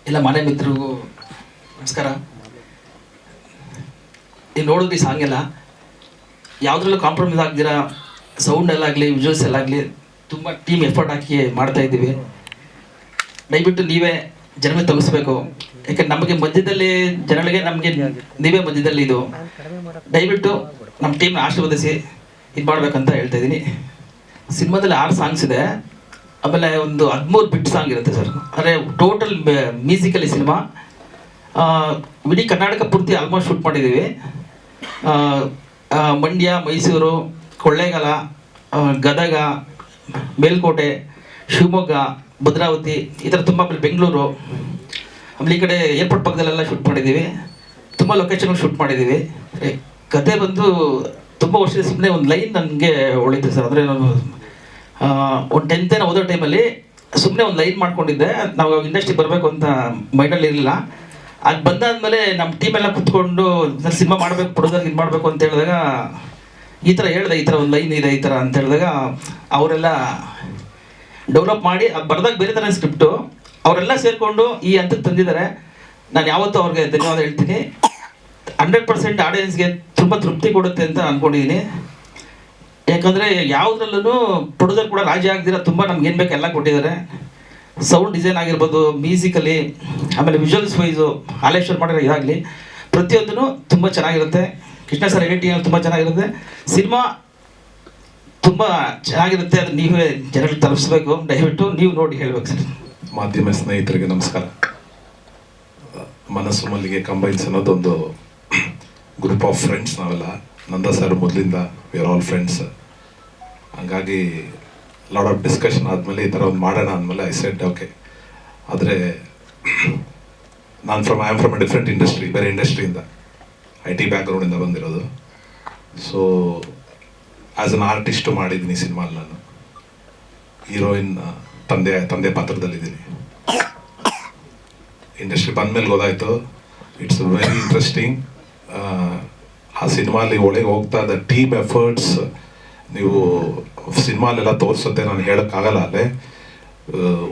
ಎಲ್ಲ ಮನೆ ಮಿತ್ರರಿಗೂ ನಮಸ್ಕಾರ. ನೀವು ನೋಡಿದ್ರಿ ಸಾಂಗ್ ಎಲ್ಲ ಯಾವುದ್ರಲ್ಲೂ ಕಾಂಪ್ರಮೈಸ್ ಆಗ್ದಿರ ಸೌಂಡಲ್ಲಾಗಲಿ ವಿಜುವಲ್ಸ್ ಎಲ್ಲಾಗಲಿ ತುಂಬ ಟೀಮ್ ಎಫರ್ಟ್ ಹಾಕಿ ಮಾಡ್ತಾ ಇದ್ದೀವಿ. ದಯವಿಟ್ಟು ನೀವೇ ಜನಗಳಿಗೆ ತಲುಪಿಸ್ಬೇಕು. ಯಾಕಂದ್ರೆ ನಮಗೆ ಮಧ್ಯದಲ್ಲಿ ಜನಗಳಿಗೆ ನಮಗೆ ನೀವೇ ಮಧ್ಯದಲ್ಲಿ ಇದು ದಯವಿಟ್ಟು ನಮ್ಮ ಟೀಮ್ನ ಆಶೀರ್ವದಿಸಿ ಇದು ಮಾಡ್ಬೇಕಂತ ಹೇಳ್ತಾ ಇದ್ದೀನಿ. ಸಿನಿಮಾದಲ್ಲಿ 6 ಸಾಂಗ್ಸ್ ಇದೆ, ಆಮೇಲೆ ಒಂದು 13 ಬಿಟ್ ಸಾಂಗ್ ಇರುತ್ತೆ ಸರ್. ಅಂದರೆ ಟೋಟಲ್ ಮ್ಯೂಸಿಕಲಿ ಸಿನಿಮಾ ಇಡೀ ಕರ್ನಾಟಕ ಪೂರ್ತಿ ಆಲ್ಮೋಸ್ಟ್ ಶೂಟ್ ಮಾಡಿದ್ದೀವಿ. ಮಂಡ್ಯ, ಮೈಸೂರು, ಕೊಳ್ಳೇಗಾಲ, ಗದಗ, ಮೇಲ್ಕೋಟೆ, ಶಿವಮೊಗ್ಗ, ಭದ್ರಾವತಿ ಈ ಥರ ತುಂಬ, ಆಮೇಲೆ ಬೆಂಗಳೂರು, ಆಮೇಲೆ ಈ ಕಡೆ ಏರ್ಪೋರ್ಟ್ ಪಕ್ಕದಲ್ಲೆಲ್ಲ ಶೂಟ್ ಮಾಡಿದ್ದೀವಿ. ತುಂಬ ಲೊಕೇಶನ್ ಶೂಟ್ ಮಾಡಿದ್ದೀವಿ. ಕತೆ ಬಂದು ತುಂಬ ವರ್ಷದ ಸುಮ್ಮನೆ ಒಂದು ಲೈನ್ ನನಗೆ ಉಳಿತು ಸರ್. ಅಂದರೆ ನಾನು ಒಂದು 10th ಓದೋ ಟೈಮಲ್ಲಿ ಸುಮ್ಮನೆ ಒಂದು ಲೈನ್ ಮಾಡ್ಕೊಂಡಿದ್ದೆ. ನಾವು ಇಂಡಸ್ಟ್ರಿಗೆ ಬರಬೇಕು ಅಂತ ಮೈಂಡಲ್ಲಿ ಇರಲಿಲ್ಲ. ಅದು ಬಂದಾದಮೇಲೆ ನಮ್ಮ ಟೀಮೆಲ್ಲ ಕುತ್ಕೊಂಡು ಸಿನಿಮಾ ಮಾಡಬೇಕು, ಪ್ರೊಡ್ಯೂಸರ್ಗೆ ಇದು ಮಾಡಬೇಕು ಅಂತ ಹೇಳಿದಾಗ ಈ ಥರ ಹೇಳಿದೆ, ಈ ಥರ ಒಂದು ಲೈನ್ ಇದೆ ಈ ಥರ ಅಂತ ಹೇಳಿದಾಗ ಅವರೆಲ್ಲ ಡೆವಲಪ್ ಮಾಡಿ ಅದು ಬರ್ದಾಗ ಬೇರೆ ಥರ ಸ್ಕ್ರಿಪ್ಟು ಅವರೆಲ್ಲ ಸೇರಿಕೊಂಡು ಈ ಹಂತಕ್ಕೆ ತಂದಿದ್ದಾರೆ. ನಾನು ಯಾವತ್ತೂ ಅವ್ರಿಗೆ ಧನ್ಯವಾದ ಹೇಳ್ತೀನಿ. 100% ಆಡಿಯನ್ಸ್ಗೆ ತುಂಬ ತೃಪ್ತಿ ಕೊಡುತ್ತೆ ಅಂತ ಅಂದ್ಕೊಂಡಿದ್ದೀನಿ. ಯಾಕಂದರೆ ಯಾವುದ್ರಲ್ಲೂ ಪ್ರೊಡ್ಯೂಸರ್ ಕೂಡ ರಾಜಿ ಆಗ್ದಿರ ತುಂಬ ನಮ್ಗೆ ಏನು ಬೇಕು ಎಲ್ಲ ಕೊಟ್ಟಿದ್ದಾರೆ. ಸೌಂಡ್ ಡಿಸೈನ್ ಆಗಿರ್ಬೋದು, ಮ್ಯೂಸಿಕಲಿ, ಆಮೇಲೆ ವಿಜುವಲ್ಸ್ ವೈಸು, ಹಾಲೇಶ್ವರ್ ಮಾಡಿರೋ ಇದಾಗಲಿ ಪ್ರತಿಯೊಂದೂ ತುಂಬ ಚೆನ್ನಾಗಿರುತ್ತೆ. ಕೃಷ್ಣ ಸರ್ ಎಡಿಟಿಂಗ್ ತುಂಬ ಚೆನ್ನಾಗಿರುತ್ತೆ. ಸಿನಿಮಾ ತುಂಬ ಚೆನ್ನಾಗಿರುತ್ತೆ. ಅದು ನೀವೇ ಜನರಿಗೆ ತಲುಪಿಸ್ಬೇಕು. ದಯವಿಟ್ಟು ನೀವು ನೋಡಿ ಹೇಳ್ಬೇಕು ಸರ್. ಮಾಧ್ಯಮ ಸ್ನೇಹಿತರಿಗೆ ನಮಸ್ಕಾರ. ಮನಸ್ಸು ಮಲ್ಲಿಗೆ ಕಂಬೈನ್ಸ್ ಅನ್ನೋದೊಂದು ಗ್ರೂಪ್ ಆಫ್ ಫ್ರೆಂಡ್ಸ್. ನಾವೆಲ್ಲ ನಂದ ಸರ್ ಮೊದಲಿಂದ ವಿ ಆರ್ ಆಲ್ ಫ್ರೆಂಡ್ಸ್. ಹಂಗಾಗಿ ಲಾಟ್ ಆಫ್ ಡಿಸ್ಕಷನ್ ಆದಮೇಲೆ ಈ ಥರ ಒಂದು ಮಾಡೋಣ ಅಂದಮೇಲೆ ಐ ಸೆಡ್ ಓಕೆ. ಆದರೆ I am from A different industry, ಬೇರೆ ಇಂಡಸ್ಟ್ರಿಯಿಂದ IT ಬ್ಯಾಕ್ಗ್ರೌಂಡಿಂದ ಬಂದಿರೋದು. ಸೊ ಆ್ಯಸ್ ಅನ್ ಆರ್ಟಿಸ್ಟು ಮಾಡಿದ್ದೀನಿ ಸಿನಿಮಾಲ್ಲಿ. ನಾನು ಹೀರೋಯಿನ್ ತಂದೆ ಪಾತ್ರದಲ್ಲಿದ್ದೀನಿ. ಇಂಡಸ್ಟ್ರಿ ಬಂದಮೇಲೆ ಗೊತ್ತಾಯಿತು ಇಟ್ಸ್ ವೆರಿ ಇಂಟ್ರೆಸ್ಟಿಂಗ್. ಆ ಸಿನಿಮಾಲಿ ಒಳಗೆ ಹೋಗ್ತಾ ಇದ್ದ ಟೀಮ್ ಎಫರ್ಟ್ಸ್ ನೀವು ಸಿನಿಮಾಲೆಲ್ಲ ತೋರಿಸುತ್ತೆ, ನಾನು ಹೇಳೋಕ್ಕಾಗಲ್ಲ. ಅಲ್ಲೇ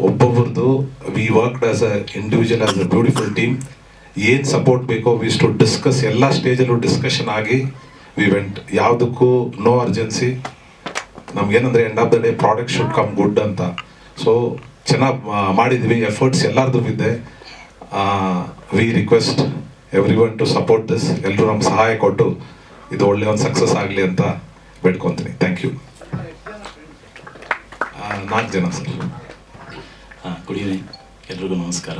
ಒಬ್ಬೊಬ್ರದ್ದು we worked as a individual, as a beautiful team. ಏನು ಸಪೋರ್ಟ್ ಬೇಕೋ ವಿಸ್ ಟು ಡಿಸ್ಕಸ್, ಎಲ್ಲ ಸ್ಟೇಜಲ್ಲೂ ಡಿಸ್ಕಷನ್ ಆಗಿ ವಿ ವೆಂಟ್. ಯಾವುದಕ್ಕೂ ನೋ ಅರ್ಜೆನ್ಸಿ. ನಮ್ಗೇನಂದರೆ end of the day product should come good ಅಂತ. ಸೊ ಚೆನ್ನಾಗಿ ಮಾಡಿದ್ವಿ. ಎಫರ್ಟ್ಸ್ ಎಲ್ಲರದ್ದು ಇದೆ. We request everyone to support this. ಎಲ್ಲರೂ ನಮ್ಗೆ ಸಹಾಯ ಕೊಟ್ಟು ಇದು ಒಳ್ಳೆ ಒಂದು ಸಕ್ಸಸ್ ಆಗಲಿ ಅಂತ ಬೇಡ್ಕೊತೀನಿ. Thank you. 4 ಜನ ಸರ್. ಗುಡ್ ಈವ್ನಿಂಗ್, ಎಲ್ರಿಗೂ ನಮಸ್ಕಾರ.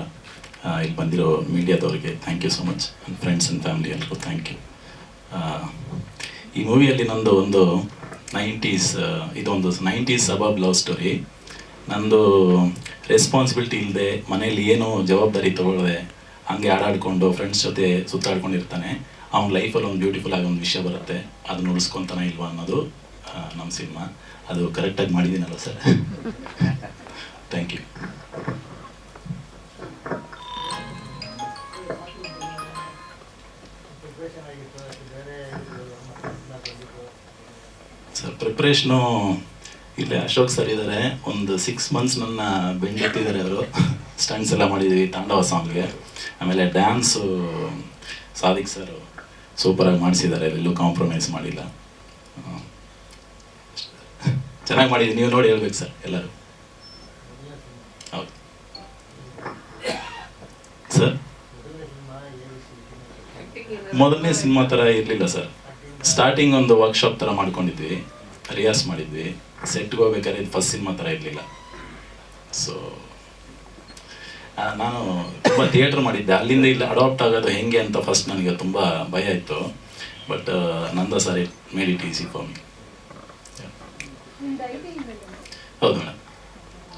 ಇಲ್ಲಿ ಬಂದಿರೋ ಮೀಡಿಯಾದವ್ರಿಗೆ ಥ್ಯಾಂಕ್ ಯು ಸೊ ಮಚ್. ನನ್ನ ಫ್ರೆಂಡ್ಸ್ ಆ್ಯಂಡ್ ಫ್ಯಾಮಿಲಿ ಎಲ್ರಿಗೂ ಥ್ಯಾಂಕ್ ಯು. ಈ ಮೂವಿಯಲ್ಲಿ ನಂದು ಒಂದು 90s, ಇದೊಂದು 90s ಸಬಬ್ ಲವ್ ಸ್ಟೋರಿ. ನಂದು ರೆಸ್ಪಾನ್ಸಿಬಿಲಿಟಿ ಇಲ್ಲದೆ ಮನೇಲಿ ಏನೋ ಜವಾಬ್ದಾರಿ ತೊಗೊಳ್ಳದೆ ಹಂಗೆ ಆಡಾಡಿಕೊಂಡು ಫ್ರೆಂಡ್ಸ್ ಜೊತೆ ಸುತ್ತಾಡ್ಕೊಂಡಿರ್ತಾನೆ. ಅವ್ನ ಲೈಫಲ್ಲಿ ಒಂದು ಬ್ಯೂಟಿಫುಲ್ ಆಗಿ ಒಂದು ವಿಷಯ ಬರುತ್ತೆ, ಅದನ್ನ ಉಳಿಸ್ಕೊತಾನೆ ಇಲ್ವಾ ಅನ್ನೋದು ನಮ್ಮ ಸಿನಿಮಾ. ಅದು ಕರೆಕ್ಟಾಗಿ ಮಾಡಿದ್ದೀನಲ್ಲ sir? Thank you. Sir preparation ಇಲ್ಲೇ ಅಶೋಕ್ ಸರ್ ಇದ್ದಾರೆ. ಒಂದು 6 months ನನ್ನ ಬೆಂಡೆತ್ತಿದ್ದಾರೆ ಅವರು. ಸ್ಟಂಟ್ಸ್ ಎಲ್ಲ ಮಾಡಿದ್ದೀವಿ ತಾಂಡವ ಸಾಂಗ್ಗೆ. ಆಮೇಲೆ ಡ್ಯಾನ್ಸು ಸಾದಿಕ್ ಸರ್ ಸೂಪರಾಗಿ ಮಾಡಿಸಿದ್ದಾರೆ, ಎಲ್ಲೂ ಕಾಂಪ್ರಮೈಸ್ ಮಾಡಿಲ್ಲ. ಚೆನ್ನಾಗಿ ಮಾಡಿದ್ದೀವಿ, ನೀವು ನೋಡಿ ಹೇಳ್ಬೇಕು ಸರ್ ಎಲ್ಲರೂ. ಹೌದು ಸರ್, ಮೊದಲನೇ ಸಿನಿಮಾ ಥರ ಇರಲಿಲ್ಲ ಸರ್. ಸ್ಟಾರ್ಟಿಂಗ್ ಒಂದು ವರ್ಕ್ಶಾಪ್ ಥರ ಮಾಡ್ಕೊಂಡಿದ್ವಿ, ರಿಯಾಸ್ ಮಾಡಿದ್ವಿ. ಸೆಟ್ಗೆ ಹೋಗ್ಬೇಕಾದ್ರೆ ಇದು ಫಸ್ಟ್ ಸಿನಿಮಾ ಥರ ಇರಲಿಲ್ಲ. ಸೊ ನಾನು ತುಂಬ ಥಿಯೇಟ್ರ್ ಮಾಡಿದ್ದೆ. ಅಲ್ಲಿಂದ ಇಲ್ಲಿ ಅಡಾಪ್ಟ್ ಆಗೋದು ಹೆಂಗೆ ಅಂತ ಫಸ್ಟ್ ನನಗೆ ತುಂಬ ಭಯ ಇತ್ತು. But Nanda sir it made it easy for me. ಹೌದು ಮೇಡಮ್,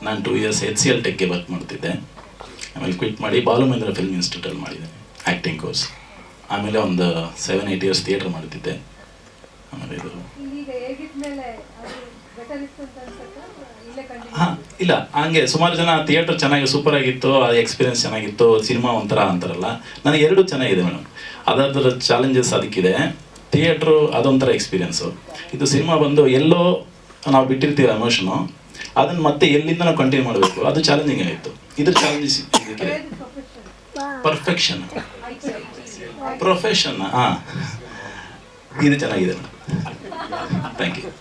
ನಾನು 2 years HCL ಟೆಕ್ಗೆ ವರ್ಕ್ ಮಾಡ್ತಿದ್ದೆ. ಆಮೇಲೆ ಕ್ವಿಟ್ ಮಾಡಿ ಬಾಲು ಮಹೇಂದ್ರ ಫಿಲ್ಮ್ ಇನ್ಸ್ಟಿಟ್ಯೂಟಲ್ಲಿ ಮಾಡಿದ್ದೇನೆ ಆ್ಯಕ್ಟಿಂಗ್ ಕೋರ್ಸ್. ಆಮೇಲೆ ಒಂದು 7-8 years ಥಿಯೇಟ್ರ್ ಮಾಡ್ತಿದ್ದೆ. ಆಮೇಲೆ ಇದು ಹಾಂ ಇಲ್ಲ, ಹಂಗೆ ಸುಮಾರು ಜನ ಥಿಯೇಟ್ರ್ ಚೆನ್ನಾಗಿ ಸೂಪರ್ ಆಗಿತ್ತು, ಅದು ಎಕ್ಸ್ಪೀರಿಯನ್ಸ್ ಚೆನ್ನಾಗಿತ್ತು, ಸಿನಿಮಾ ಒಂಥರ ಅಂತಾರಲ್ಲ. ನನಗೆ 2 ಚೆನ್ನಾಗಿದೆ ಮೇಡಮ್. ಅದರ ಚಾಲೆಂಜಸ್ ಅದಕ್ಕಿದೆ. ಥಿಯೇಟ್ರು ಅದೊಂಥರ ಎಕ್ಸ್ಪೀರಿಯೆನ್ಸು. ಇದು ಸಿನಿಮಾ ಬಂದು ಎಲ್ಲೋ ನಾವು ಬಿಟ್ಟಿರ್ತೀವಿ ಎಮೋಷನು, ಅದನ್ನು ಮತ್ತೆ ಎಲ್ಲಿಂದ ನಾವು ಕಂಟಿನ್ಯೂ ಮಾಡಬೇಕು, ಅದು ಚಾಲೆಂಜಿಂಗ್ ಆಗಿತ್ತು. ಇದ್ರ ಚಾಲೆಂಜಸ್ ಇದಕ್ಕೆ ಪರ್ಫೆಕ್ಷನ್ ಪ್ರೊಫೆಷನ್ ಇದು ಚೆನ್ನಾಗಿದೆ. Thank you.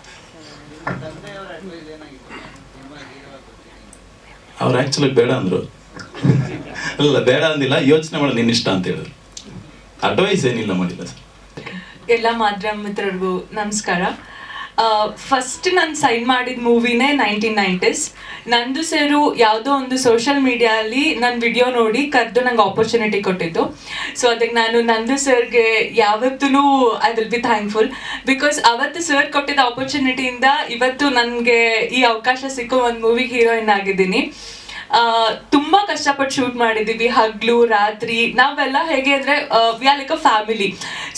ಅವ್ರು ಆ್ಯಕ್ಚುಲಿ ಬೇಡ ಅಂದರು. ಅಲ್ಲ ಬೇಡ ಅಂದಿಲ್ಲ, ಯೋಚನೆ ಮಾಡಿ ನಿನ್ನ ಇಷ್ಟ ಅಂತ ಹೇಳಿದ್ರು. ಅಡ್ವೈಸ್ ಏನಿಲ್ಲ ಮಾಡಿಲ್ಲ ಸರ್. ಎಲ್ಲ ಮಾಧ್ಯಮ ಮಿತ್ರರಿಗೂ ನಮಸ್ಕಾರ. ಫಸ್ಟ್ ನಾನು ಸೈನ್ ಮಾಡಿದ ಮೂವಿನೇ 1990s. ನಂದು ಸರು ಯಾವುದೋ ಒಂದು ಸೋಷಿಯಲ್ ಮೀಡಿಯಲ್ಲಿ ನನ್ನ ವಿಡಿಯೋ ನೋಡಿ ಕರೆದು ನಂಗೆ ಆಪರ್ಚುನಿಟಿ ಕೊಟ್ಟಿದ್ದು. ಸೊ ಅದಕ್ಕೆ ನಾನು ನಂದು ಸರ್ಗೆ ಯಾವತ್ತೂ I will be thankful. Because ಅವತ್ತು ಸರ್ ಕೊಟ್ಟಿದ್ದ ಆಪರ್ಚುನಿಟಿಯಿಂದ ಇವತ್ತು ನನಗೆ ಈ ಅವಕಾಶ ಸಿಕ್ಕೋ ಒಂದು ಮೂವಿಗೆ ಹೀರೋಯಿನ್ ಆಗಿದ್ದೀನಿ. ತುಂಬ ಕಷ್ಟಪಟ್ಟು ಶೂಟ್ ಮಾಡಿದ್ದೀವಿ, ಹಗಲು ರಾತ್ರಿ. ನಾವೆಲ್ಲ ಹೇಗೆ ಅಂದರೆ we are like a family.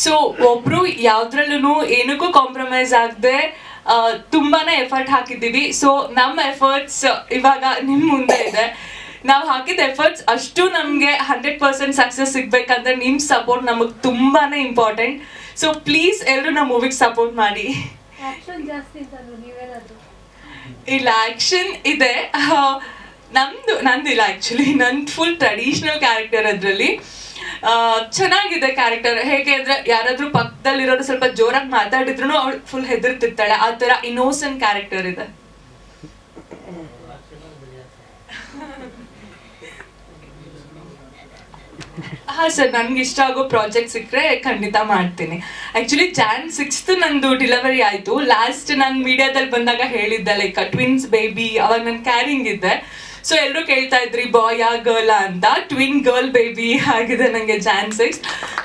So ಒಬ್ಬರು ಯಾವುದ್ರಲ್ಲೂ ಏನಕ್ಕೂ ಕಾಂಪ್ರಮೈಸ್ ಆಗದೆ ತುಂಬಾ ಎಫರ್ಟ್ ಹಾಕಿದ್ದೀವಿ. ಸೊ ನಮ್ಮ ಎಫರ್ಟ್ಸ್ ಇವಾಗ ನಿಮ್ಮ ಮುಂದೆ ಇದೆ. ನಾವು ಹಾಕಿದ ಎಫರ್ಟ್ಸ್ ಅಷ್ಟು ನಮಗೆ 100% ಸಕ್ಸಸ್ ಸಿಗ್ಬೇಕಂದ್ರೆ ನಿಮ್ಮ ಸಪೋರ್ಟ್ ನಮಗೆ ತುಂಬಾ ಇಂಪಾರ್ಟೆಂಟ್. ಸೊ ಪ್ಲೀಸ್ ಎಲ್ಲರೂ ನಮ್ಮ ಮೂವಿಗೆ ಸಪೋರ್ಟ್ ಮಾಡಿ. ಇಲ್ಲ ಆ್ಯಕ್ಷನ್ ಇದೆ, ನಂದಿಲ್ಲ ಆ್ಯಕ್ಚುಲಿ. ನಂದು ಫುಲ್ ಟ್ರೆಡಿಷ್ನಲ್ ಕ್ಯಾರೆಕ್ಟರ್. ಅದರಲ್ಲಿ ಚೆನ್ನಾಗಿದೆ ಕ್ಯಾರೆಕ್ಟರ್. ಹೇಗೆ ಅಂದರೆ ಯಾರಾದರೂ ಪಕ್ಕದಲ್ಲಿರೋರು ಸ್ವಲ್ಪ ಜೋರಾಗಿ ಮಾತಾಡಿದ್ರು ಅವಳು ಫುಲ್ ಹೆದರ್ತಿರ್ತಾಳೆ, ಆ ಥರ ಇನ್ನೋಸೆಂಟ್ ಕ್ಯಾರೆಕ್ಟರ್ ಇದೆ. ಹಾಂ ಸರ್, ನನಗೆ ಇಷ್ಟ ಆಗೋ ಪ್ರಾಜೆಕ್ಟ್ ಸಿಕ್ಕರೆ ಖಂಡಿತ ಮಾಡ್ತೀನಿ. ಆ್ಯಕ್ಚುಲಿ Jan 6th ನಂದು ಡೆಲಿವರಿ ಆಯಿತು. ಲಾಸ್ಟ್ ನಾನು ಮೀಡಿಯಾದಲ್ಲಿ ಬಂದಾಗ ಹೇಳಿದ್ದೆ, ಲೈಕ್ ಟ್ವಿನ್ಸ್ ಬೇಬಿ. ಅವಾಗ ನಾನು ಕ್ಯಾರಿಂಗ್ ಇದ್ದೆ. ಸೊ ಎಲ್ಲರೂ ಕೇಳ್ತಾ ಇದ್ರಿ ಬಾಯಾ ಗರ್ಲಾ ಅಂತ. ಟ್ವಿನ್ ಗರ್ಲ್ ಬೇಬಿ ಆಗಿದೆ ನನಗೆ Jan 6th.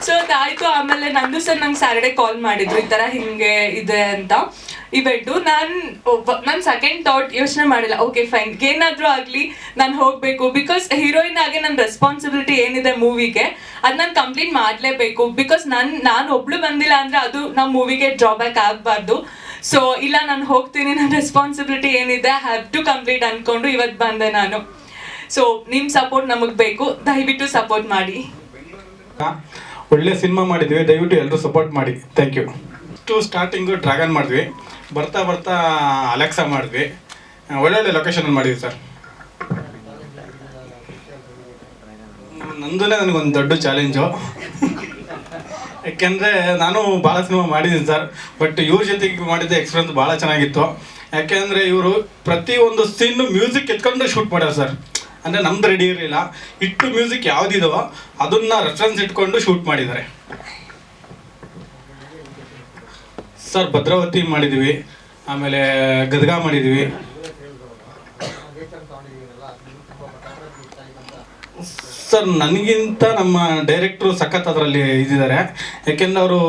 ಸೊ ಅದಾಯಿತು. ಆಮೇಲೆ ನಂದು ಸರ್ ನಂಗೆ ಸ್ಯಾಟರ್ಡೆ ಕಾಲ್ ಮಾಡಿದ್ರು, ಈ ಥರ ಹಿಂಗೆ ಇದೆ ಅಂತ ಇವೆಂಟು. ನನ್ನ ಸೆಕೆಂಡ್ ಥಾಟ್ ಯೋಚನೆ ಮಾಡಿಲ್ಲ, ಓಕೆ ಫೈನ್, ಏನಾದರೂ ಆಗಲಿ ನಾನು ಹೋಗಬೇಕು. ಬಿಕಾಸ್ ಹೀರೋಯಿನ್ ಆಗಿ ನನ್ನ ರೆಸ್ಪಾನ್ಸಿಬಿಲಿಟಿ ಏನಿದೆ ಮೂವಿಗೆ ಅದು ನಾನು ಕಂಪ್ಲೀಟ್ ಮಾಡಲೇಬೇಕು. ಬಿಕಾಸ್ ನಾನು ಒಬ್ಳು ಬಂದಿಲ್ಲ ಅಂದರೆ ಅದು ನಮ್ಮ ಮೂವಿಗೆ ಡ್ರಾಬ್ಯಾಕ್ ಆಗಬಾರ್ದು. ಸೊ ಇಲ್ಲ, ನಾನು ಹೋಗ್ತೀನಿ, ನನ್ನ ರೆಸ್ಪಾನ್ಸಿಬಿಲಿಟಿ ಏನಿದೆ ಹ್ಯಾವ್ ಟು ಕಂಪ್ಲೀಟ್ ಅಂದ್ಕೊಂಡು ಇವತ್ತು ಬಂದೆ ನಾನು. ಸೊ ನಿಮ್ಮ ಸಪೋರ್ಟ್ ನಮಗೆ ಬೇಕು, ದಯವಿಟ್ಟು ಸಪೋರ್ಟ್ ಮಾಡಿ. ಒಳ್ಳೆ ಸಿನಿಮಾ ಮಾಡಿದ್ವಿ, ದಯವಿಟ್ಟು ಎಲ್ಲರೂ ಸಪೋರ್ಟ್ ಮಾಡಿ. Thank you. ಸ್ಟಾರ್ಟಿಂಗು ಡ್ರ್ಯಾಗನ್ ಮಾಡಿದ್ವಿ, ಬರ್ತಾ ಬರ್ತಾ ಅಲೆಕ್ಸಾ ಮಾಡಿದ್ವಿ. ಒಳ್ಳೊಳ್ಳೆ ಲೊಕೇಶನಲ್ಲಿ ಮಾಡಿದ್ವಿ ಸರ್. ನಂದು ನನಗೊಂದು ದೊಡ್ಡ ಚಾಲೆಂಜು. ಯಾಕೆಂದರೆ ನಾನು ಭಾಳ ಸಿನಿಮಾ ಮಾಡಿದ್ದೀನಿ ಸರ್, ಬಟ್ ಇವ್ರ ಜೊತೆಗೆ ಮಾಡಿದ್ದ ಎಕ್ಸ್ಪೀರಿಯನ್ಸ್ ಭಾಳ ಚೆನ್ನಾಗಿತ್ತು. ಯಾಕೆಂದರೆ ಇವರು ಪ್ರತಿಯೊಂದು ಸೀನು ಮ್ಯೂಸಿಕ್ ಎತ್ಕೊಂಡು ಶೂಟ್ ಮಾಡ್ಯಾರ ಸರ್. ಅಂದರೆ ನಮ್ದು ರೆಡಿ ಇರಲಿಲ್ಲ, ಇಟ್ಟು ಮ್ಯೂಸಿಕ್ ಯಾವುದಿದೋ ಅದನ್ನು ರೆಫರೆನ್ಸ್ ಇಟ್ಕೊಂಡು ಶೂಟ್ ಮಾಡಿದ್ದಾರೆ ಸರ್. ಭದ್ರಾವತಿ ಮಾಡಿದ್ವಿ, ಆಮೇಲೆ ಗದಗ ಮಾಡಿದ್ವಿ ಸರ್. ನನಗಿಂತ ನಮ್ಮ ಡೈರೆಕ್ಟ್ರು ಸಖತ್ ಅದರಲ್ಲಿ ಇದ್ದಿದ್ದಾರೆ. ಯಾಕೆಂದ್ರೆ ಅವರು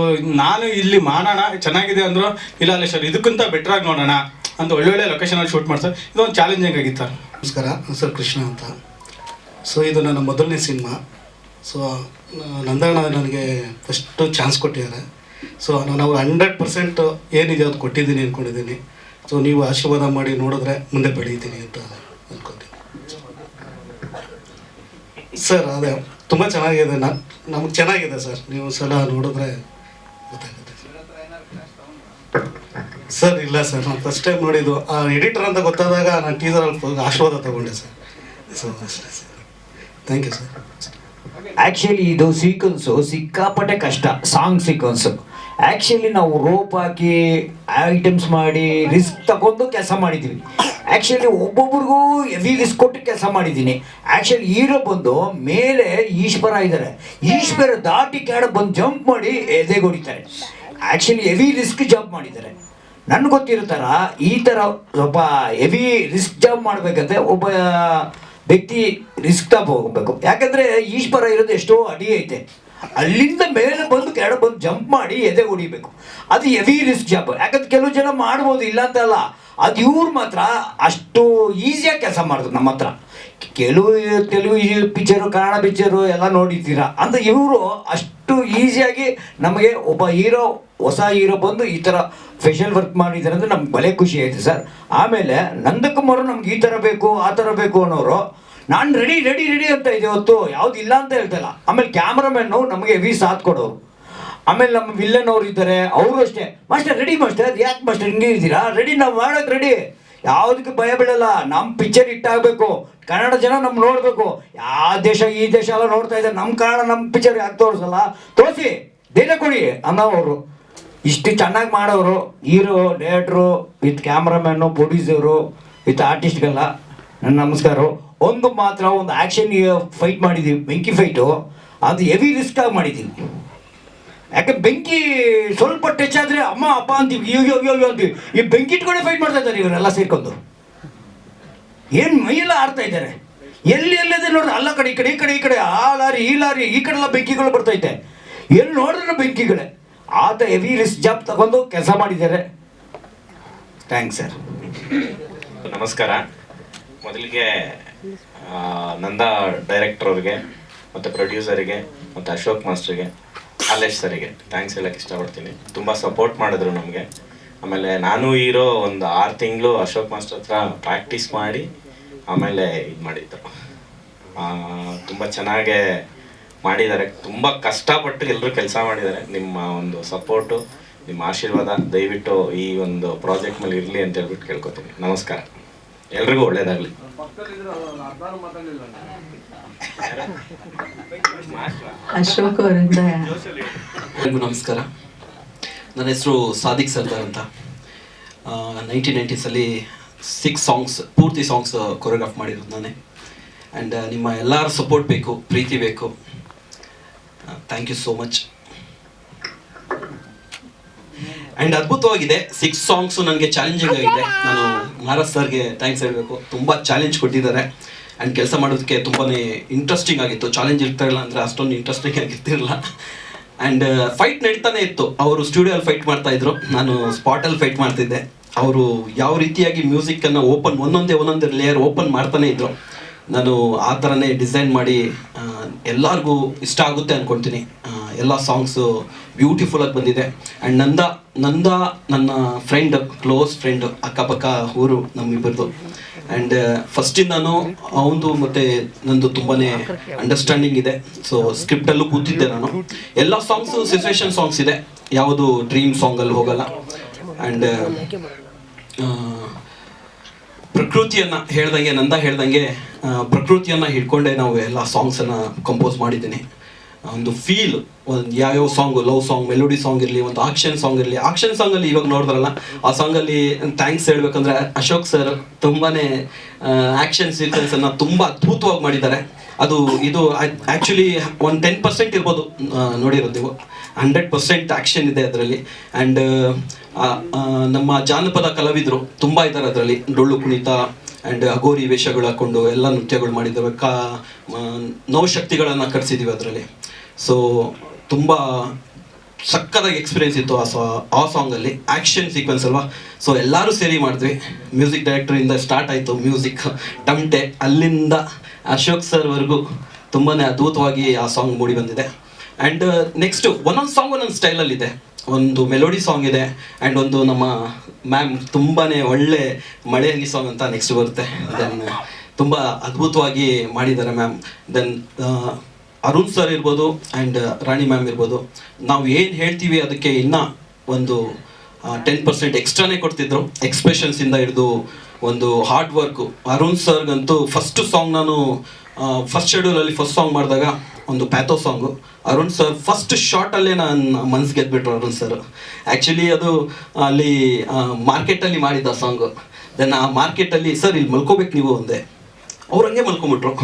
ನಾನು ಇಲ್ಲಿ ಮಾಡೋಣ ಚೆನ್ನಾಗಿದೆ ಅಂದರು, ಇಲ್ಲ ಅಲ್ಲ ಸರ್ ಇದಕ್ಕಿಂತ ಬೆಟ್ರಾಗಿ ನೋಡೋಣ ಅಂತ ಒಳ್ಳೊಳ್ಳೆ ಲೊಕೇಶನಲ್ಲಿ ಶೂಟ್ ಮಾಡ್ತಾರೆ. ಇದೊಂದು ಚಾಲೆಂಜಿಂಗ್ ಆಗಿತ್ತು ಸರ್. ನಮಸ್ಕಾರ, ಸರ್ ಕೃಷ್ಣ ಅಂತ. ಸೊ ಇದು ನನ್ನ ಮೊದಲನೇ ಸಿನಿಮಾ. ಸೊ ನಂದಣ್ಣ ನನಗೆ ಫಸ್ಟು ಚಾನ್ಸ್ ಕೊಟ್ಟಿದ್ದಾರೆ. ಸೊ ನಾನು 100% ಏನಿದೆ ಅದು ಕೊಟ್ಟಿದ್ದೀನಿ ಅಂದ್ಕೊಂಡಿದ್ದೀನಿ. ಸೊ ನೀವು ಆಶೀರ್ವಾದ ಮಾಡಿ ನೋಡಿದ್ರೆ ಮುಂದೆ ಬೆಳೀತೀನಿ ಅಂತ ಅಂದ್ಕೊತೀನಿ ಸರ್. ಅದೇ ತುಂಬ ಚೆನ್ನಾಗಿದೆ, ನಮಗೆ ಚೆನ್ನಾಗಿದೆ ಸರ್. ನೀವು ಸಲ ನೋಡಿದ್ರೆ ಗೊತ್ತಾಗುತ್ತೆ ಸರ್. ಇಲ್ಲ ಸರ್, ನಾನು ಫಸ್ಟ್ ಟೈಮ್ ನೋಡಿದ್ದು ಆ ಎಡಿಟರ್ ಅಂತ ಗೊತ್ತಾದಾಗ ನಾನು ಟೀಸರಲ್ಲಿ ಆಶೀರ್ವಾದ ತಗೊಂಡೆ ಸರ್. ಸೊ ಅಷ್ಟೇ sir. Thank you sir. Actually ಇದು ಸೀಕ್ವೆನ್ಸು ಸಿಕ್ಕಾಪಟ್ಟೆ ಕಷ್ಟ. ಸಾಂಗ್ ಸೀಕ್ವೆನ್ಸು ಆ್ಯಕ್ಚುಲಿ ನಾವು ರೋಪ್ ಹಾಕಿ ಐಟಮ್ಸ್ ಮಾಡಿ ರಿಸ್ಕ್ ತಗೊಂಡು ಕೆಲಸ ಮಾಡಿದ್ದೀವಿ. ಆ್ಯಕ್ಚುಲಿ ಒಬ್ಬೊಬ್ರಿಗೂ ಹೆವಿ ರಿಸ್ಕ್ ಕೊಟ್ಟು ಕೆಲಸ ಮಾಡಿದ್ದೀನಿ. ಆ್ಯಕ್ಚುಲಿ ಹೀರೋ ಬಂದು ಮೇಲೆ ಈಶ್ವರ ಇದ್ದಾರೆ, ಈಶ್ವರ ದಾಟಿ ಕೆಳ ಬಂದು ಜಂಪ್ ಮಾಡಿ ಎದೆಗೆ ಹೊಡಿತಾರೆ. ಆ್ಯಕ್ಚುಲಿ ಹೆವಿ ರಿಸ್ಕ್ ಜಾಬ್ ಮಾಡಿದ್ದಾರೆ. ನನಗೆ ಗೊತ್ತಿರೋ ಥರ ಈ ಥರ ಸ್ವಲ್ಪ ಹೆವಿ ರಿಸ್ಕ್ ಜಾಬ್ ಮಾಡಬೇಕಂದ್ರೆ ಒಬ್ಬ ವ್ಯಕ್ತಿ ರಿಸ್ಕ್ ತಗೋ ಹೋಗಬೇಕು. ಯಾಕಂದರೆ ಈಶ್ವರ ಇರೋದು ಎಷ್ಟೋ ಅಡಿ ಐತೆ, ಅಲ್ಲಿಂದ ಮೇಲೆ ಬಂದು ಕೆಳ ಬಂದು ಜಂಪ್ ಮಾಡಿ ಎದೆ ಹೊಡಿಬೇಕು. ಅದು ಹೆವಿ ರಿಸ್ಕ್ ಜಾಬ್. ಯಾಕಂದ್ರೆ ಕೆಲವು ಜನ ಮಾಡ್ಬೋದು, ಇಲ್ಲ ಅಂತಲ್ಲ. ಅದು ಇವ್ರು ಮಾತ್ರ ಅಷ್ಟು ಈಸಿಯಾಗಿ ಕೆಲಸ ಮಾಡಿದ್ರು. ನಮ್ಮ ಹತ್ರ ಕೆಲವು ತೆಲುಗು ಪಿಕ್ಚರು, ಕನ್ನಡ ಪಿಕ್ಚರು ಎಲ್ಲ ನೋಡಿದ್ದೀರಾ ಅಂತ. ಇವರು ಅಷ್ಟು ಈಸಿಯಾಗಿ ನಮಗೆ ಒಬ್ಬ ಹೀರೋ, ಹೊಸ ಹೀರೋ ಬಂದು ಈ ಥರ ಸ್ಪೆಷಲ್ ವರ್ಕ್ ಮಾಡಿದ್ದಾರೆ ಅಂದರೆ ನಮ್ಗೆ ಭಲೇ ಖುಷಿ ಆಯಿತು ಸರ್. ಆಮೇಲೆ ನಂದಕುಮಾರು ನಮ್ಗೆ ಈ ಥರ ಬೇಕು ಆ ಥರ ಬೇಕು ಅನ್ನೋರು, ನಾನು ರೆಡಿ ರೆಡಿ ರೆಡಿ ಅಂತ ಇದೆ ಹೊತ್ತು ಯಾವ್ದು ಇಲ್ಲ ಅಂತ ಹೇಳ್ತಾಯಿಲ್ಲ. ಆಮೇಲೆ ಕ್ಯಾಮ್ರಾಮನ್ನು ನಮಗೆ ಹೆವಿ ಸಾಥ್ ಕೊಡೋರು. ಆಮೇಲೆ ನಮ್ಮ ವಿಲ್ಲನ್ ಅವ್ರು ಇದ್ದಾರೆ, ಅವರು ಅಷ್ಟೇ, ಮಾಸ್ಟರ್ ರೆಡಿ ಮಾಸ್ಟರ್, ಅದು ಯಾಕೆ ಮಾಸ್ಟರ್ ಹಿಂಗೆ ಇದ್ದೀರಾ, ರೆಡಿ ನಾವು ಮಾಡೋಕ್ಕೆ ರೆಡಿ, ಯಾವುದಕ್ಕೆ ಭಯ ಬೀಳಲ್ಲ. ನಮ್ಮ ಪಿಕ್ಚರ್ ಹಿಟ್ಟಾಗಬೇಕು, ಕನ್ನಡ ಜನ ನಮ್ಮ ನೋಡಬೇಕು. ಯಾವ ದೇಶ ಈ ದೇಶ ಎಲ್ಲ ನೋಡ್ತಾ ಇದ್ದಾರೆ, ನಮ್ಮ ಕನ್ನಡ ನಮ್ಮ ಪಿಕ್ಚರ್ ಯಾಕೆ ತೋರಿಸಲ್ಲ, ತೋರಿಸಿ ಧೈರ್ಯ ಕೊಡಿ ಅನ್ನೋವರು. ಇಷ್ಟು ಚೆನ್ನಾಗಿ ಮಾಡೋರು, hero, director, with cameraman, producer, with ಆರ್ಟಿಸ್ಟ್ಗೆಲ್ಲ ನನ್ನ ನಮಸ್ಕಾರ. ಒಂದು ಮಾತ್ರ ಒಂದು ಆ್ಯಕ್ಷನ್ ಫೈಟ್ ಮಾಡಿದ್ದೀವಿ, ಬೆಂಕಿ ಫೈಟು, ಅದು ಹೆವಿ ರಿಸ್ಕ್ ಆಗಿ ಮಾಡಿದ್ದೀವಿ. ಯಾಕೆ ಬೆಂಕಿ ಸ್ವಲ್ಪ ಟಚ್ ಆದರೆ ಅಮ್ಮ ಅಪ್ಪ ಅಂತೀವಿ, ಅಯ್ಯೋ ಅಂತೀವಿ. ಈ ಬೆಂಕಿ ಇಟ್ಕೊಂಡೆ ಫೈಟ್ ಮಾಡ್ತಾ ಇದ್ದಾರೆ ಇವರೆಲ್ಲ ಸೇರ್ಕೊಂಡು. ಏನು ಮೈಯೆಲ್ಲ ಆಡ್ತಾ ಇದ್ದಾರೆ. ಎಲ್ಲೆಲ್ಲದೆ ನೋಡಿದ್ರೆ ಅಲ್ಲ ಕಡೆ ಈ ಕಡೆ ಆ ಲಾರಿ ಈ ಲಾರಿ ಈ ಕಡೆಲ್ಲ ಬೆಂಕಿಗಳು ಬರ್ತೈತೆ, ಎಲ್ಲಿ ನೋಡಿದ್ರೆ ಬೆಂಕಿಗಳೇ. ಆತ ಹೆವಿ ರಿಸ್ಕ್ ಜಾಬ್ ತಗೊಂಡು ಕೆಲಸ ಮಾಡಿದ್ದಾರೆ. Thanks sir. ನಮಸ್ಕಾರ. ಮೊದಲಿಗೆ ನಂದ ಡೈರೆಕ್ಟರ್ ಅವ್ರಿಗೆ ಮತ್ತು ಪ್ರೊಡ್ಯೂಸರಿಗೆ ಮತ್ತು ಅಶೋಕ್ ಮಾಸ್ಟರ್ಗೆ, ಕಾಲೇಶ್ ಸರಿಗೆ ಥ್ಯಾಂಕ್ಸ್ ಹೇಳಕ್ಕೆ ಇಷ್ಟಪಡ್ತೀನಿ. ತುಂಬ ಸಪೋರ್ಟ್ ಮಾಡಿದ್ರು ನಮಗೆ. ಆಮೇಲೆ ನಾನು ಹೀರೋ ಒಂದು 6 ತಿಂಗಳು ಅಶೋಕ್ ಮಾಸ್ಟರ್ ಹತ್ರ ಪ್ರಾಕ್ಟೀಸ್ ಮಾಡಿ ಆಮೇಲೆ ಇದು ಮಾಡಿದ್ದು. ತುಂಬ ಚೆನ್ನಾಗೇ ಮಾಡಿದ್ದಾರೆ. ತುಂಬ ಕಷ್ಟಪಟ್ಟು ಎಲ್ಲರೂ ಕೆಲಸ ಮಾಡಿದ್ದಾರೆ. ನಿಮ್ಮ ಒಂದು ಸಪೋರ್ಟು, ನಿಮ್ಮ ಆಶೀರ್ವಾದ ದಯವಿಟ್ಟು ಈ ಒಂದು ಪ್ರಾಜೆಕ್ಟ್ ಮೇಲೆ ಇರಲಿ ಅಂತ ಹೇಳ್ಬಿಟ್ಟು ಕೇಳ್ಕೊತೀನಿ. ನಮಸ್ಕಾರ, ಎಲ್ರಿಗೂ ಒಳ್ಳೇದಾಗಲಿ. ಅಶೋಕ್ ಅವರಿಂದ ಎಲ್ಲರಿಗೂ ನಮಸ್ಕಾರ. ನನ್ನ ಹೆಸರು ಸಾದಿಕ್ ಸರ್ದಾರ್ ಅಂತ. 1990s 6 ಸಾಂಗ್ಸ್, ಪೂರ್ತಿ ಸಾಂಗ್ಸ್ ಕೊರಿಯೋಗ್ರಾಫ್ ಮಾಡಿರೋದು ನಾನೇ. ಆ್ಯಂಡ್ ನಿಮ್ಮ ಎಲ್ಲರ ಸಪೋರ್ಟ್ ಬೇಕು, ಪ್ರೀತಿ ಬೇಕು. Thank you so much. And ಅದ್ಭುತವಾಗಿದೆ. 6 ಸಾಂಗ್ಸು ನನಗೆ ಚಾಲೆಂಜಿಂಗ್ ಆಗಿದೆ. ನಾನು ಮಹಾರಾಜ್ ಸರ್ಗೆ ಥ್ಯಾಂಕ್ಸ್ ಹೇಳಬೇಕು. ತುಂಬ ಚಾಲೆಂಜ್ ಕೊಟ್ಟಿದ್ದಾರೆ. ಆ್ಯಂಡ್ ಕೆಲಸ ಮಾಡೋದಕ್ಕೆ ತುಂಬಾ ಇಂಟ್ರೆಸ್ಟಿಂಗ್ ಆಗಿತ್ತು. ಚಾಲೆಂಜ್ ಇರ್ತಾಯಿಲ್ಲ ಅಂದರೆ ಅಷ್ಟೊಂದು ಇಂಟ್ರೆಸ್ಟಿಂಗ್ ಆಗಿರ್ತಿರಲಿಲ್ಲ. ಆ್ಯಂಡ್ ಫೈಟ್ ನಡೀತಾನೆ ಇತ್ತು. ಅವರು ಸ್ಟುಡಿಯೋಲ್ಲಿ ಫೈಟ್ ಮಾಡ್ತಾಯಿದ್ರು, ನಾನು ಸ್ಪಾಟಲ್ಲಿ ಫೈಟ್ ಮಾಡ್ತಿದ್ದೆ. ಅವರು ಯಾವ ರೀತಿಯಾಗಿ ಮ್ಯೂಸಿಕ್ಕನ್ನು ಒಂದೊಂದೇ ಲೇಯರ್ ಓಪನ್ ಮಾಡ್ತಾನೆ ಇದ್ರು. ನಾನು ಆ ಥರನೇ ಡಿಸೈನ್ ಮಾಡಿ ಎಲ್ಲರಿಗೂ ಇಷ್ಟ ಆಗುತ್ತೆ ಅಂದ್ಕೊಳ್ತೀನಿ. ಎಲ್ಲ ಸಾಂಗ್ಸು ಬ್ಯೂಟಿಫುಲ್ಲಾಗಿ ಬಂದಿದೆ. ಆ್ಯಂಡ್ ನಂದ ನನ್ನ ಫ್ರೆಂಡ್, ಕ್ಲೋಸ್ ಫ್ರೆಂಡ್, ಅಕ್ಕಪಕ್ಕ ಊರು ನಮ್ಮಿಬ್ಬರದು. ಆ್ಯಂಡ್ ಫಸ್ಟಿಂದನೂ ಅವನದು ಮತ್ತು ನಂದು ತುಂಬಾ ಅಂಡರ್ಸ್ಟ್ಯಾಂಡಿಂಗ್ ಇದೆ. ಸೊ ಸ್ಕ್ರಿಪ್ಟಲ್ಲೂ ಕೂತಿದ್ದೆ ನಾನು. ಎಲ್ಲ ಸಾಂಗ್ಸು ಸಿಚುವೇಶನ್ ಸಾಂಗ್ಸ್ ಇದೆ, ಯಾವುದು ಡ್ರೀಮ್ ಸಾಂಗಲ್ಲಿ ಹೋಗಲ್ಲ. ಆ್ಯಂಡ್ ಪ್ರಕೃತಿಯನ್ನು ಹೇಳ್ದಂಗೆ ಪ್ರಕೃತಿಯನ್ನು ಹಿಡ್ಕೊಂಡೆ ನಾವು ಎಲ್ಲ ಸಾಂಗ್ಸನ್ನು ಕಂಪೋಸ್ ಮಾಡಿದ್ದೀನಿ. ಒಂದು ಫೀಲ್, ಒಂದು ಯಾವ್ಯಾವ song, love song, melody song ಇರಲಿ, ಒಂದು ಆಕ್ಷನ್ ಸಾಂಗ್ ಇರಲಿ. ಆಕ್ಷನ್ ಸಾಂಗಲ್ಲಿ ಇವಾಗ ನೋಡಿದ್ರಲ್ಲ, ಆ ಸಾಂಗಲ್ಲಿ ಥ್ಯಾಂಕ್ಸ್ ಹೇಳ್ಬೇಕಂದ್ರೆ ಅಶೋಕ್ ಸರ್ ತುಂಬಾ ಆ್ಯಕ್ಷನ್ ಸೀಕ್ವೆನ್ಸನ್ನು ತುಂಬ ಅದ್ಭುತವಾಗಿ ಮಾಡಿದ್ದಾರೆ. ಇದು ಆ್ಯಕ್ಚುಲಿ ಒಂದು 10% ಇರ್ಬೋದು ನೋಡಿರೋದು ನೀವು. 100% ಆ್ಯಕ್ಷನ್ ಇದೆ ಅದರಲ್ಲಿ. ಆ್ಯಂಡ್ ನಮ್ಮ ಜಾನಪದ ಕಲಾವಿದರು ತುಂಬ ಇದ್ದಾರೆ ಅದರಲ್ಲಿ. ಡೊಳ್ಳು ಕುಣಿತ ಆ್ಯಂಡ್ ಅಗೋರಿ ವೇಷಗಳು ಹಾಕ್ಕೊಂಡು ಎಲ್ಲ ನೃತ್ಯಗಳು ಮಾಡಿದ್ದೇವೆ. ನವಶಕ್ತಿಗಳನ್ನು ಕಟ್ಸಿದ್ದೀವಿ ಅದರಲ್ಲಿ. ಸೊ ತುಂಬ ಸಕ್ಕತ್ತಾಗಿ ಎಕ್ಸ್ಪೀರಿಯನ್ಸ್ ಇತ್ತು ಆ ಸಾಂಗಲ್ಲಿ. ಆ್ಯಕ್ಷನ್ ಸೀಕ್ವೆನ್ಸ್ ಅಲ್ವಾ, ಸೊ ಎಲ್ಲರೂ ಸೇರಿ ಮಾಡಿದ್ವಿ. ಮ್ಯೂಸಿಕ್ ಡೈರೆಕ್ಟರಿಂದ ಸ್ಟಾರ್ಟ್ ಆಯಿತು ಮ್ಯೂಸಿಕ್ ಟಮಟೆ, ಅಲ್ಲಿಂದ ಅಶೋಕ್ ಸರ್ವರೆಗೂ ತುಂಬಾ ಅದ್ಭುತವಾಗಿ ಆ ಸಾಂಗ್ ಮೂಡಿ ಬಂದಿದೆ. ಆ್ಯಂಡ್ ನೆಕ್ಸ್ಟು ಒಂದೊಂದು ಸಾಂಗ್ ಒಂದೊಂದು ಸ್ಟೈಲಲ್ಲಿದೆ. ಒಂದು ಮೆಲೋಡಿ ಸಾಂಗ್ ಇದೆ, ಆ್ಯಂಡ್ ಒಂದು ನಮ್ಮ ಮ್ಯಾಮ್ ತುಂಬಾ ಒಳ್ಳೆ ಮಳೆಯಲ್ಲಿ ಸಾಂಗ್ ಅಂತ ನೆಕ್ಸ್ಟ್ ಬರುತ್ತೆ. ದೆನ್ ತುಂಬ ಅದ್ಭುತವಾಗಿ ಮಾಡಿದ್ದಾರೆ ಮ್ಯಾಮ್. ದೆನ್ ಅರುಣ್ ಸರ್ ಇರ್ಬೋದು ಆ್ಯಂಡ್ ರಾಣಿ ಮ್ಯಾಮ್ ಇರ್ಬೋದು. ನಾವು ಏನು ಹೇಳ್ತೀವಿ ಅದಕ್ಕೆ ಇನ್ನೂ ಒಂದು 10% ಎಕ್ಸ್ಟ್ರಾನೇ ಕೊಡ್ತಿದ್ರು. ಎಕ್ಸ್ಪ್ರೆಷನ್ಸಿಂದ ಹಿಡಿದು ಒಂದು ಹಾರ್ಡ್ ವರ್ಕು. ಅರುಣ್ ಸರ್ಗಂತೂ ಫಸ್ಟ್ ಸಾಂಗ್ ನಾನು ಫಸ್ಟ್ ಶೆಡ್ಯೂಲಲ್ಲಿ ಫಸ್ಟ್ ಸಾಂಗ್ ಮಾಡಿದಾಗ ಒಂದು patho song, Arun sir first ಶಾರ್ಟಲ್ಲೇ ನಾನು ಮನ್ಸು ಗೆದ್ಬಿಟ್ರು ಅರುಣ್ ಸರ್. ಆ್ಯಕ್ಚುಲಿ ಅದು ಅಲ್ಲಿ ಮಾರ್ಕೆಟಲ್ಲಿ ಮಾಡಿದ್ದ ಸಾಂಗು. ದೆನ್ ಆ ಮಾರ್ಕೆಟಲ್ಲಿ ಸರ್ ಇಲ್ಲಿ ಮಲ್ಕೋಬೇಕು ನೀವು ಅಂದೆ, ಅವ್ರು ಹಂಗೆ ಮಲ್ಕೊಂಬಿಟ್ರು.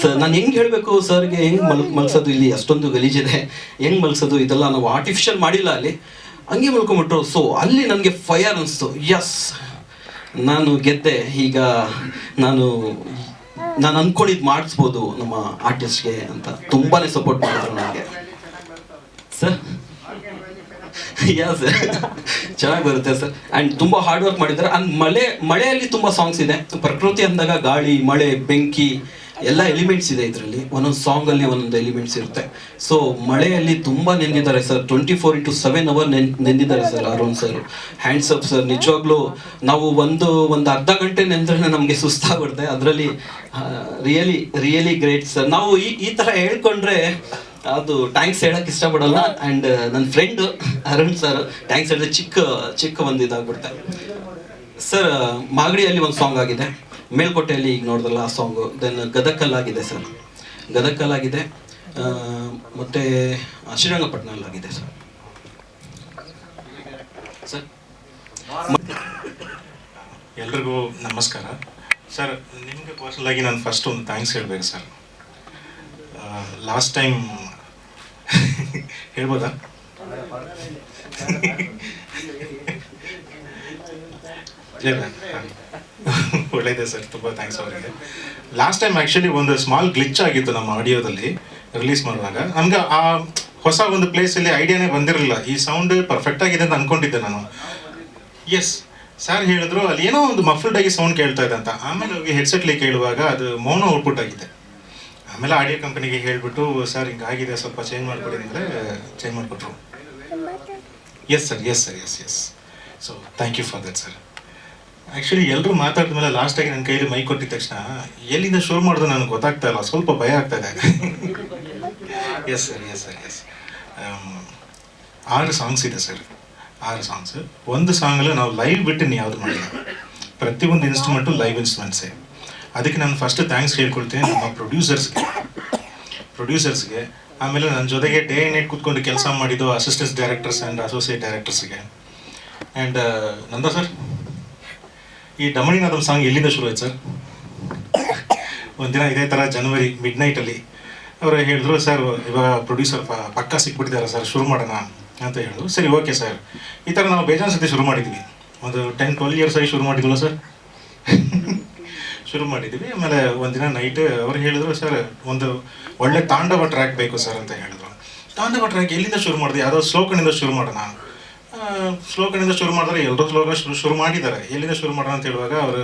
ಸರ್ ನಾನು ಹೆಂಗೆ ಹೇಳಬೇಕು ಸರ್ಗೆ, ಹೆಂಗೆ ಮಲ್ಸೋದು, ಇಲ್ಲಿ ಅಷ್ಟೊಂದು ಗಲೀಜಿದೆ, ಹೆಂಗೆ ಮಲ್ಸೋದು, ಇದೆಲ್ಲ ನಾವು ಆರ್ಟಿಫಿಷಿಯಲ್ ಮಾಡಿಲ್ಲ ಅಲ್ಲಿ, ಹಂಗೆ ಮಲ್ಕೊಂಬಿಟ್ರು. ಸೊ ಅಲ್ಲಿ ನನಗೆ ಫೈರ್ ಅನಿಸ್ತು. ಎಸ್, ನಾನು ಗೆದ್ದೆ. ಈಗ ನಾನು ಅಂದ್ಕೊಂಡಿದ್ದು ಮಾಡಿಸ್ಬೋದು ನಮ್ಮ ಆರ್ಟಿಸ್ಟ್ಗೆ ಅಂತ ತುಂಬಾ ಸಪೋರ್ಟ್ ಮಾಡಿದ್ರು ನನಗೆ ಸರ್. ಯಾ ಸರ್, ಚೆನ್ನಾಗಿ ಬರುತ್ತೆ ಸರ್. ಆ್ಯಂಡ್ ತುಂಬ ಹಾರ್ಡ್ ವರ್ಕ್ ಮಾಡಿದ್ದಾರೆ. ಆ್ಯಂಡ್ ಮಳೆಯಲ್ಲಿ ತುಂಬ ಸಾಂಗ್ಸ್ ಇದೆ. ಪ್ರಕೃತಿ ಅಂದಾಗ ಗಾಳಿ, ಮಳೆ, ಬೆಂಕಿ ಎಲ್ಲ ಎಲಿಮೆಂಟ್ಸ್ ಇದೆ ಇದರಲ್ಲಿ. ಒಂದೊಂದು ಸಾಂಗಲ್ಲಿ ಒಂದೊಂದು ಎಲಿಮೆಂಟ್ಸ್ ಇರುತ್ತೆ. ಸೊ ಮಳೆಯಲ್ಲಿ ತುಂಬ ನೆಂದಿದ್ದಾರೆ ಸರ್. 24/7 ಅವರ್ ನೆಂದಿದ್ದಾರೆ sir Arun sir. Hands up sir. ನಿಜವಾಗ್ಲೂ ನಾವು ಒಂದು ಅರ್ಧ ಗಂಟೆ ನೆಂದ್ರೆ ನಮಗೆ ಸುಸ್ತಾಗ್ಬಿಡುತ್ತೆ. ಅದರಲ್ಲಿ ರಿಯಲಿ ಗ್ರೇಟ್ ಸರ್. ನಾವು ಈ ಥರ ಹೇಳ್ಕೊಂಡ್ರೆ ಅದು ಥ್ಯಾಂಕ್ಸ್ ಹೇಳಕ್ಕೆ ಇಷ್ಟಪಡಲ್ಲ. ಆ್ಯಂಡ್ ನನ್ನ ಫ್ರೆಂಡ್ ಅರುಣ್ ಸರ್ ಥ್ಯಾಂಕ್ಸ್ ಹೇಳಿದ್ರೆ ಚಿಕ್ಕ ಒಂದು ಇದಾಗ್ಬಿಡುತ್ತೆ. ಸರ್ ಮಾಗಡಿಯಲ್ಲಿ ಒಂದು ಸಾಂಗ್ ಆಗಿದೆ, ಮೇಲ್ಕೋಟೆಯಲ್ಲಿ ಈಗ ನೋಡಿದ್ರಲ್ಲ ಆ ಸಾಂಗು. ದೆನ್ ಗದಕಲ್ಲಾಗಿದೆ ಸರ್, ಗದಕಲ್ಲಾಗಿದೆ, ಮತ್ತು ಶ್ರೀರಂಗಪಟ್ಟಣಲ್ಲಾಗಿದೆ ಸರ್. ಸರ್ ಎಲ್ರಿಗೂ ನಮಸ್ಕಾರ ಸರ್. ನಿಮಗೆ ಪರ್ಸನಲಾಗಿ ನಾನು ಫಸ್ಟ್ ಒಂದು ಥ್ಯಾಂಕ್ಸ್ ಹೇಳಬೇಕು ಸರ್. ಲಾಸ್ಟ್ ಟೈಮ್ ಹೇಳ್ಬೋದಾ? ಒಳ್ಳೆಯದೇ ಸರ್, ತುಂಬ ಥ್ಯಾಂಕ್ಸ್ ಅವರಿಗೆ. ಲಾಸ್ಟ್ ಟೈಮ್ ಆ್ಯಕ್ಚುಲಿ ಒಂದು ಸ್ಮಾಲ್ ಗ್ಲಿಚ್ ಆಗಿತ್ತು ನಮ್ಮ ಆಡಿಯೋದಲ್ಲಿ ರಿಲೀಸ್ ಮಾಡುವಾಗ. ನಮ್ಗೆ ಆ ಹೊಸ ಒಂದು ಪ್ಲೇಸಲ್ಲಿ ಐಡಿಯಾನೇ ಬಂದಿರಲಿಲ್ಲ. ಈ ಸೌಂಡ್ ಪರ್ಫೆಕ್ಟ್ ಆಗಿದೆ ಅಂತ ಅಂದ್ಕೊಂಡಿದ್ದೆ ನಾನು. ಎಸ್ ಸರ್ ಹೇಳಿದ್ರು ಅಲ್ಲಿ ಏನೋ ಒಂದು ಮಫಲ್ಡ್ ಆಗಿ ಸೌಂಡ್ ಕೇಳ್ತಾ ಇದೆ ಅಂತ. ಆಮೇಲೆ ಹೋಗಿ ಹೆಡ್ಸೆಟ್ಲಿ ಕೇಳುವಾಗ ಅದು ಮೌನ ಔಟ್ಪುಟ್ ಆಗಿದೆ. ಆಮೇಲೆ ಆಡಿಯೋ ಕಂಪನಿಗೆ ಹೇಳಿಬಿಟ್ಟು ಸರ್ ಹಿಂಗಾಗಿದೆ, ಸ್ವಲ್ಪ ಚೇಂಜ್ ಮಾಡಿಕೊಡಿ ಅಂದರೆ ಚೇಂಜ್ ಮಾಡಿಕೊಟ್ರು. Yes sir, yes sir, yes yes. So thank you for that sir. Actually ಎಲ್ಲರೂ ಮಾತಾಡಿದ ಮೇಲೆ ಲಾಸ್ಟಾಗಿ ನನ್ನ ಕೈಯಲ್ಲಿ ಮೈ ಕೊಟ್ಟಿದ ತಕ್ಷಣ ಎಲ್ಲಿಂದ ಶುರು ಮಾಡೋದು ನನಗೆ ಗೊತ್ತಾಗ್ತಾ ಇಲ್ಲ, ಸ್ವಲ್ಪ ಭಯ ಆಗ್ತಾ ಇದೆ. Yes sir, yes sir, yes. 6 songs ಇದೆ ಸರ್, 6 ಸಾಂಗ್ಸ್. ಒಂದು ಸಾಂಗಲ್ಲಿ ನಾವು ಲೈವ್ ಬಿಟ್ಟು ಯಾವುದು ಮಾಡಿಲ್ಲ, ಪ್ರತಿಯೊಂದು ಇನ್ಸ್ಟ್ರೂಮೆಂಟು ಲೈವ್ ಇನ್ಸ್ಟ್ರೂಮೆಂಟ್ಸೇ. ಅದಕ್ಕೆ ನಾನು ಫಸ್ಟ್ ಥ್ಯಾಂಕ್ಸ್ ಹೇಳ್ಕೊಳ್ತೀನಿ ನಮ್ಮ ಪ್ರೊಡ್ಯೂಸರ್ಸ್ಗೆ, ಆಮೇಲೆ ನನ್ನ ಜೊತೆಗೆ ಡೇ ಆ್ಯಂಡ್ ನೈಟ್ ಕೂತ್ಕೊಂಡು ಕೆಲಸ ಮಾಡಿದ್ದು ಅಸಿಸ್ಟೆಂಟ್ ಡೈರೆಕ್ಟರ್ಸ್ ಆ್ಯಂಡ್ ಅಸೋಸಿಯೇಟ್ ಡೈರೆಕ್ಟರ್ಸ್ಗೆ. ಆ್ಯಂಡ್ ನಂದ ಸರ್, ಈ ಡಮಣಿನಾದಮ್ ಸಾಂಗ್ ಎಲ್ಲಿಂದ ಶುರು ಆಯ್ತು ಸರ್? ಒಂದಿನ ಇದೇ ಥರ ಜನವರಿ ಮಿಡ್ನೈಟಲ್ಲಿ ಅವರು ಹೇಳಿದ್ರು, ಸರ್ ಇವಾಗ ಪ್ರೊಡ್ಯೂಸರ್ ಪಕ್ಕ ಸಿಕ್ಬಿಟ್ಟಿದ್ದಾರೆ ಸರ್, ಶುರು ಮಾಡೋಣ ಅಂತ ಹೇಳಿದ್ರು. ಸರಿ ಓಕೆ ಸರ್. ಈ ಥರ ನಾವು ಬೇಜಾನ್ ಸತಿ ಶುರು ಮಾಡಿದ್ವಿ, ಒಂದು 10-12 ಇಯರ್ಸ್ ಆಗಿ ಶುರು ಮಾಡಿದ್ವಲ್ಲ ಸರ್. ಶುರು ಮಾಡಿದ್ವಿ. ಆಮೇಲೆ ಒಂದಿನ ನೈಟ್ ಅವ್ರು ಹೇಳಿದ್ರು, ಸರ್ ಒಂದು ಒಳ್ಳೆ ತಾಂಡವ ಟ್ರ್ಯಾಕ್ ಬೇಕು ಸರ್ ಅಂತ ಹೇಳಿದ್ರು. ತಾಂಡವ ಟ್ರ್ಯಾಕ್ ಎಲ್ಲಿಂದ ಶುರು ಮಾಡಿದೆ? ಯಾವುದೋ ಶ್ಲೋಕನಿಂದ ಶುರು ಮಾಡೋಣ. ಶ್ಲೋಕನಿಂದ ಶುರು ಮಾಡಿದ್ರೆ ಎಲ್ಲರೂ ಶ್ಲೋಕ ಶುರು ಮಾಡಿದ್ದಾರೆ, ಎಲ್ಲಿಂದ ಶುರು ಮಾಡೋಣ ಅಂತ ಹೇಳುವಾಗ ಅವರು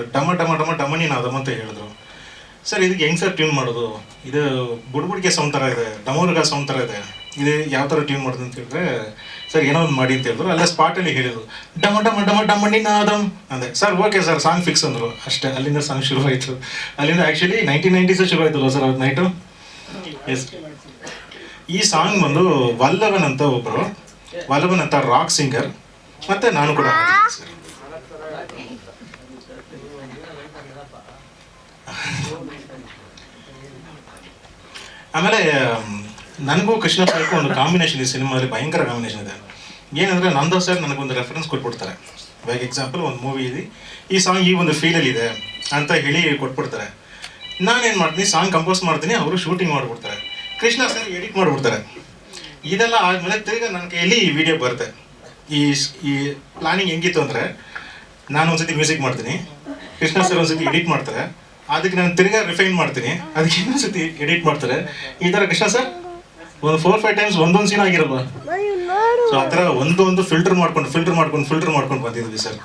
ಡಮಣಿ ನಾದಮ್ ಅಂತ ಹೇಳಿದ್ರು. ಸರ್ ಇದಕ್ಕೆ ಹೆಂಗೆ ಸರ್ ಟ್ಯೂನ್ ಮಾಡೋದು? ಇದು ಬುಡ್ಬುಡಿಗೆ ಸೌಂಡ್ ಥರ ಇದೆ, ಡಮೋರ್ಗ ಸೌಂಡ್ ಥರ ಇದೆ, ಇದು ಯಾವ ಥರ ಟ್ಯೂನ್ ಮಾಡೋದು ಅಂತ ಹೇಳಿದ್ರೆ, ಸರ್ ಏನೋ ಒಂದು ಮಾಡಿ ಅಂತ ಹೇಳಿದ್ರು. ಅಲ್ಲೇ ಸ್ಪಾಟಲ್ಲಿ ಹೇಳಿದ್ರು ಡಮಣಿ ನಾದಮ್ ಅಂದೆ. Sir okay sir, song fix ಅಂದರು. ಅಷ್ಟೇ, ಅಲ್ಲಿಂದ ಸಾಂಗ್ ಶುರು ಆಯಿತು. ಅಲ್ಲಿಂದ ಆ್ಯಕ್ಚುಲಿ 1990s ಶುರು ಆಯ್ತಲ್ಲ ಸರ್ ಅವತ್ತು ನೈಟು. ಎಸ್, ಈ ಸಾಂಗ್ ಬಂದು ವಲ್ಲಭನ್ ಅಂತ ರಾಕ್ ಸಿಂಗರ್, ಮತ್ತು ನಾನು ಕೂಡ ಸರ್. ಆಮೇಲೆ ನನಗೂ ಕೃಷ್ಣ ಸರ್ಗೂ ಒಂದು ಕಾಂಬಿನೇಷನ್ ಈ ಸಿನಿಮಾದಲ್ಲಿ ಭಯಂಕರ ಕಾಂಬಿನೇಷನ್ ಇದೆ. ಏನಂದರೆ ನಂದ ಸರ್ ನನಗೊಂದು ರೆಫರೆನ್ಸ್ ಕೊಟ್ಬಿಡ್ತಾರೆ. ಇವಾಗ ಎಕ್ಸಾಂಪಲ್ ಒಂದು ಮೂವಿ ಇದೆ, ಈ ಸಾಂಗ್ ಈ ಒಂದು ಫೀಲಲ್ಲಿ ಇದೆ ಅಂತ ಹೇಳಿ ಕೊಟ್ಬಿಡ್ತಾರೆ. ನಾನೇನು ಮಾಡ್ತೀನಿ, ಸಾಂಗ್ ಕಂಪೋಸ್ ಮಾಡ್ತೀನಿ, ಅವರು ಶೂಟಿಂಗ್ ಮಾಡಿಬಿಡ್ತಾರೆ, ಕೃಷ್ಣ ಸರ್ ಎಡಿಟ್ ಮಾಡಿಬಿಡ್ತಾರೆ. ಇದೆಲ್ಲ ಆದಮೇಲೆ ತಿರ್ಗಿ ನನ್ನ ಕೈಯಲ್ಲಿ ಈ ವಿಡಿಯೋ ಬರುತ್ತೆ. ಈ ಪ್ಲಾನಿಂಗ್ ಹೆಂಗಿತ್ತು ಅಂದರೆ, ನಾನು ಒಂದ್ಸತಿ ಮ್ಯೂಸಿಕ್ ಮಾಡ್ತೀನಿ, ಕೃಷ್ಣ ಸರ್ ಒಂದ್ಸತಿ ಎಡಿಟ್ ಮಾಡ್ತಾರೆ, ಅದಕ್ಕೆ ನಾನು ತಿರ್ಗಾ ರಿಫೈನ್ ಮಾಡ್ತೀನಿ, ಅದಕ್ಕೆ ಇನ್ನೊಂದ್ಸತಿ ಎಡಿಟ್ ಮಾಡ್ತಾರೆ. ಈ ಥರ ಕೃಷ್ಣ ಸರ್ ಒಂದು 4-5 ಟೈಮ್ಸ್ ಒಂದೊಂದು ಸೀನ್ ಆಗಿರಲ್ವ. ಸೊ ಆ ಥರ ಒಂದು ಫಿಲ್ಟರ್ ಮಾಡ್ಕೊಂಡು ಬಂದಿದ್ವಿ ಸರ್.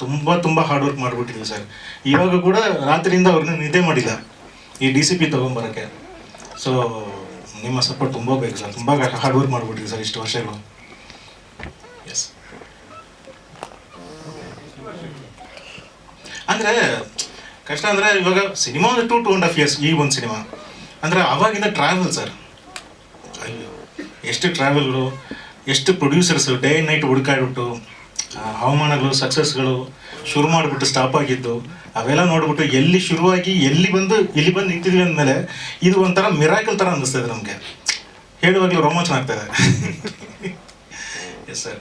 ತುಂಬ ಹಾರ್ಡ್ ವರ್ಕ್ ಮಾಡಿಬಿಟ್ಟಿದ್ವಿ ಸರ್. ಇವಾಗ ಕೂಡ ರಾತ್ರಿಯಿಂದ ಅವ್ರನ್ನ ನಿದ್ದೆ ಮಾಡಿಲ್ಲ ಈ DCP ತೊಗೊಂಬರೋಕ್ಕೆ. ಸೊ ನಿಮ್ಮ ಸಪೋರ್ಟ್ ತುಂಬ ಬೇಕು ಸರ್, ತುಂಬ ಹಾರ್ಡ್ ವರ್ಕ್ ಮಾಡಿಬಿಟ್ಟಿದ್ವಿ ಸರ್ ಇಷ್ಟು ವರ್ಷಗಳು. ಎಸ್, ಅಂದರೆ ಕಷ್ಟ ಅಂದರೆ ಇವಾಗ ಸಿನಿಮಾ ಒಂದು 2.5 years ಈ ಒಂದು ಸಿನಿಮಾ ಅಂದರೆ ಅವಾಗಿಂದ ಟ್ರಾವೆಲ್ ಸರ್. ಅಯ್ಯೋ ಎಷ್ಟು ಟ್ರಾವೆಲ್ಗಳು, ಎಷ್ಟು ಪ್ರೊಡ್ಯೂಸರ್ಸು ಡೇ ಆ್ಯಂಡ್ ನೈಟ್ ಹುಡುಕಾಡ್ಬಿಟ್ಟು ಅವಮಾನಗಳು, ಸಕ್ಸಸ್ಗಳು, ಶುರು ಮಾಡಿಬಿಟ್ಟು ಸ್ಟಾಪ್ ಆಗಿದ್ದು, ಅವೆಲ್ಲ ನೋಡ್ಬಿಟ್ಟು ಎಲ್ಲಿ ಶುರುವಾಗಿ ಇಲ್ಲಿ ಬಂದು ನಿಂತಿದ್ವಿ ಅಂದಮೇಲೆ ಇದು ಒಂಥರ ಮಿರಾಕಲ್ ಥರ ಅನ್ನಿಸ್ತಾ ಇದೆ ನಮಗೆ. ಹೇಳುವಾಗಲೂ ರೋಮಾಂಚನ ಆಗ್ತಾಯಿದೆ. Yes sir.